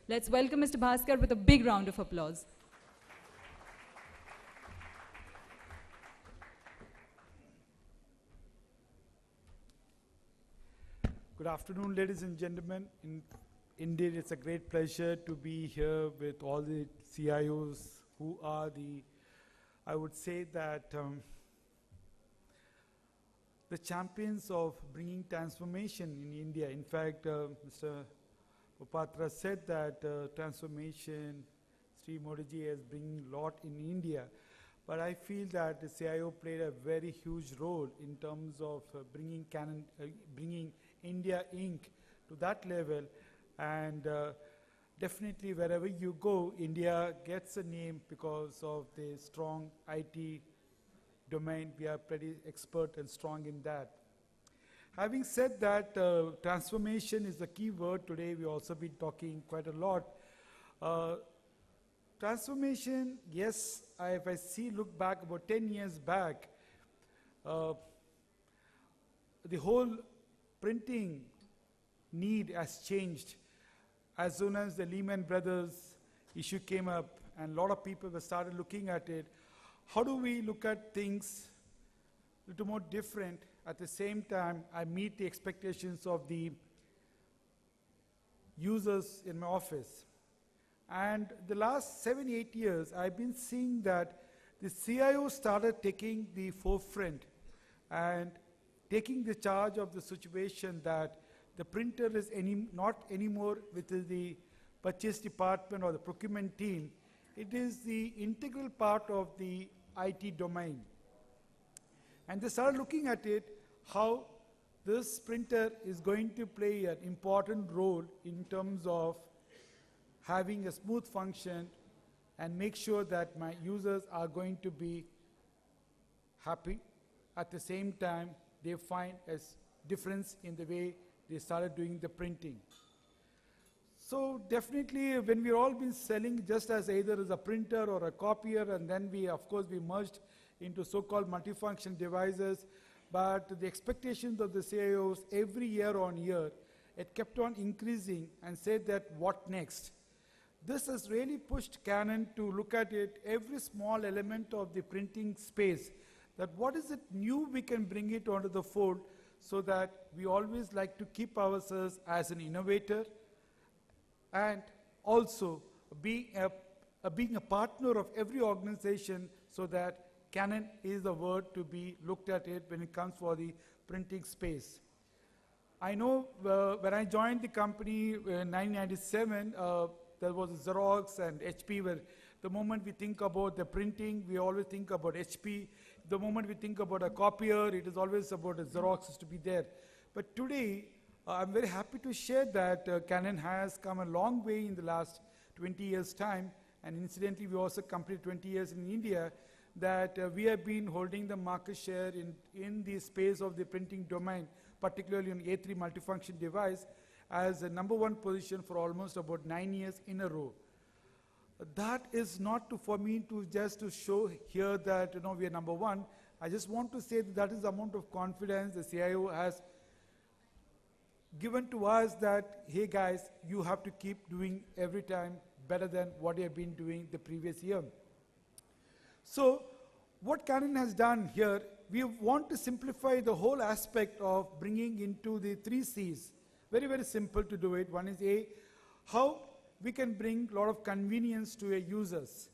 Let's welcome Mr. Bhaskar with a big round of applause. Good afternoon, ladies and gentlemen. Indeed, it's a great pleasure to be here with all the CIOs who are I would say that, the champions of bringing transformation in India. In fact, Mr. Upatra said that transformation, Sri Modi ji has bring a lot in India. But I feel that the CIO played a very huge role in terms of bringing Canon, bringing India Inc. to that level, and definitely wherever you go, India gets a name because of the strong IT domain. We are pretty expert and strong in that. Having said that, transformation is the key word today. We've also been talking quite a lot. Transformation, yes, if I look back about 10 years back, the whole printing need has changed. As soon as the Lehman Brothers issue came up and a lot of people were started looking at it, how do we look at things a little more different? At the same time, I meet the expectations of the users in my office. And the last 7, 8 years, I've been seeing that the CIO started taking the forefront and taking the charge of the situation that the printer is not anymore with the purchase department or the procurement team. It is the integral part of the IT domain. And they started looking at it, how this printer is going to play an important role in terms of having a smooth function and make sure that my users are going to be happy. At the same time, they find a difference in the way they started doing the printing. So definitely when we've all been selling just as either as a printer or a copier, and then of course we merged into so-called multifunction devices, but the expectations of the CIOs every year on year, it kept on increasing and said that what next? This has really pushed Canon to look at it, every small element of the printing space, that what is it new we can bring it onto the fold, so that we always like to keep ourselves as an innovator and also being a partner of every organization, so that Canon is the word to be looked at it when it comes for the printing space. I know when I joined the company in 1997, there was Xerox and HP, where the moment we think about the printing, we always think about HP. The moment we think about a copier, it is always about a Xerox is to be there. But today, I'm very happy to share that Canon has come a long way in the last 20 years' time, and incidentally, we also completed 20 years in India, that we have been holding the market share in the space of the printing domain, particularly on A3 multifunction device, as a #1 position for almost about 9 years in a row. That is not for me to just to show here that we are #1. I just want to say that is the amount of confidence the CIO has given to us, that, hey guys, you have to keep doing every time better than what you have been doing the previous year. So what Canon has done here, we want to simplify the whole aspect of bringing into the 3 C's. Very, very simple to do it. One is how we can bring a lot of convenience to our users.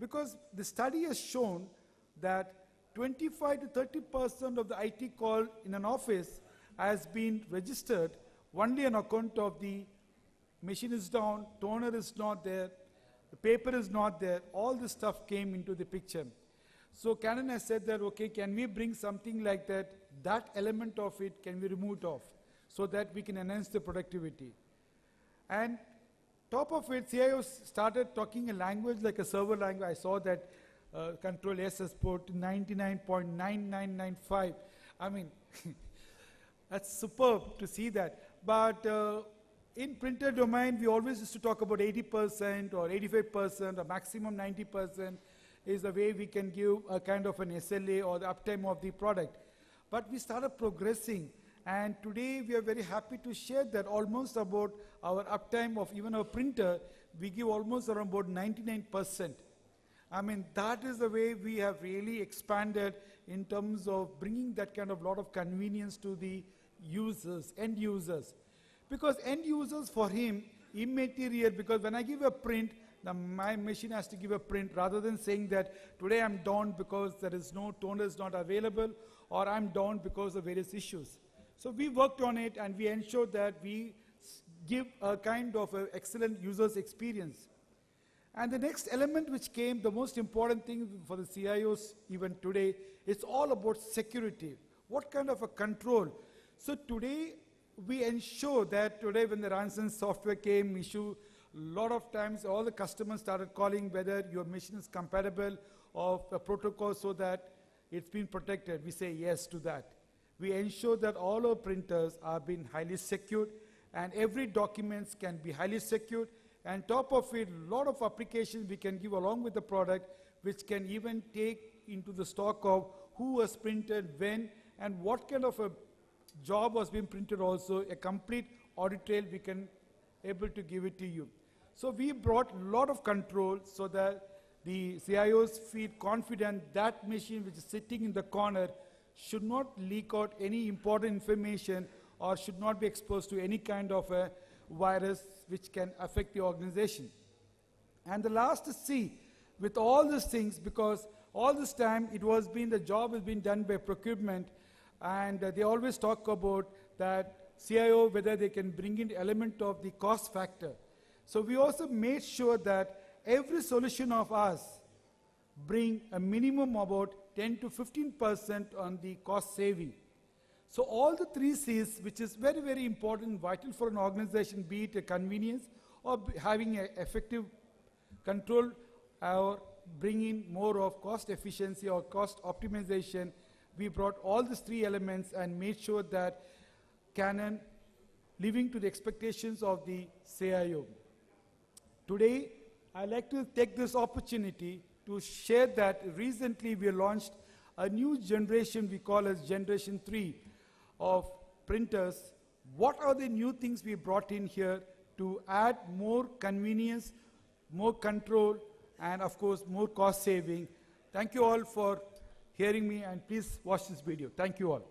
Because the study has shown that 25 to 30% of the IT call in an office has been registered only on account of the machine is down, toner is not there, the paper is not there, all this stuff came into the picture. So Canon has said that, okay, can we bring something like that, that element of it can be removed off, so that we can enhance the productivity. And top of it, CIOs started talking a language like a server language. I saw that Control S has put 99.9995. I mean, that's superb to see that. But in printer domain, we always used to talk about 80% or 85% or maximum 90% is the way we can give a kind of an SLA or the uptime of the product. But we started progressing, And today we are very happy to share that almost about our uptime of even our printer, we give almost around about 99%. I mean, that is the way we have really expanded in terms of bringing that kind of lot of convenience to the users, end users. Because end users for him, immaterial, because when I give a print, my machine has to give a print rather than saying that today I'm down because there is no toner is not available, or I'm down because of various issues. So we worked on it and we ensured that we give a kind of a excellent user's experience. And the next element which came, the most important thing for the CIOs even today, it's all about security. What kind of a control? So today, we ensure that today when the ransom software came issue, a lot of times all the customers started calling whether your machine is compatible of a protocol so that it's been protected. We say yes to that. We ensure that all our printers are being highly secured and every documents can be highly secured. And top of it, a lot of applications we can give along with the product, which can even take into the stock of who was printed, when, and what kind of a job was being printed also, a complete audit trail we can able to give it to you. So we brought a lot of control so that the CIOs feel confident that machine which is sitting in the corner should not leak out any important information or should not be exposed to any kind of a virus which can affect the organization. And the last C, with all these things, because all this time the job has been done by procurement, and they always talk about that CIO, whether they can bring in the element of the cost factor. So we also made sure that every solution of us bring a minimum about 10 to 15% on the cost saving. So all the 3 C's, which is very, very important, vital for an organization, be it a convenience or having an effective control or bring in more of cost efficiency or cost optimization, we brought all these 3 elements and made sure that Canon living to the expectations of the CIO. Today, I'd like to take this opportunity to share that recently we launched a new generation we call as Generation 3 of printers. What are the new things we brought in here to add more convenience, more control, and of course, more cost saving? Thank you all for hearing me, and please watch this video. Thank you all.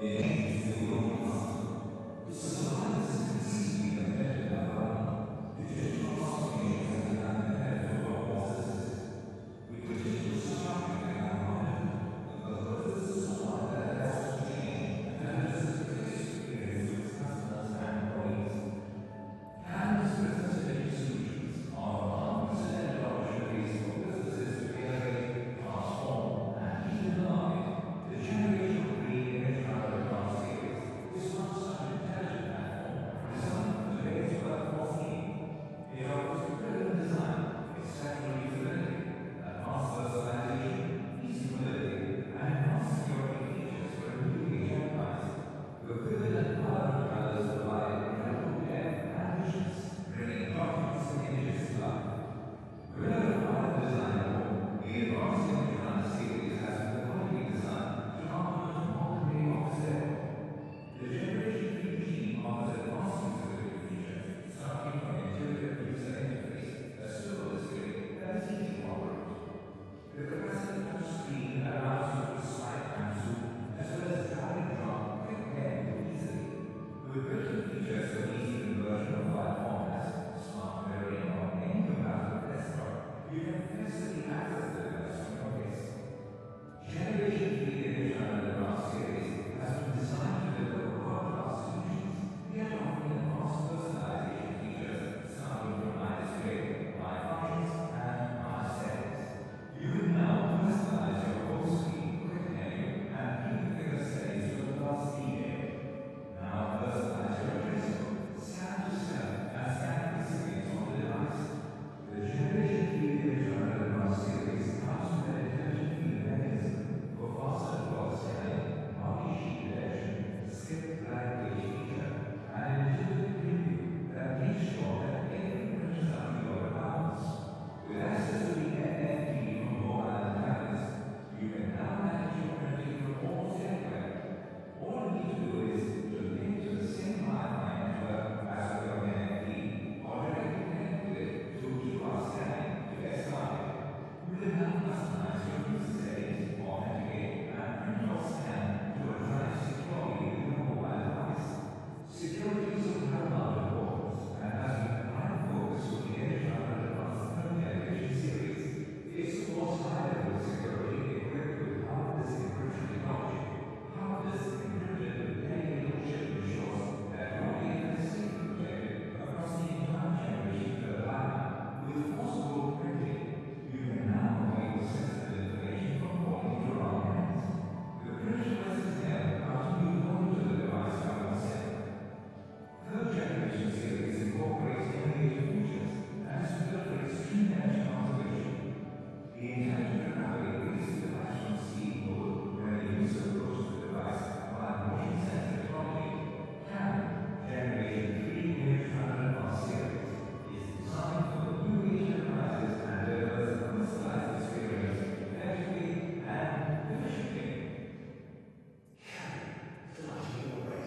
Yeah.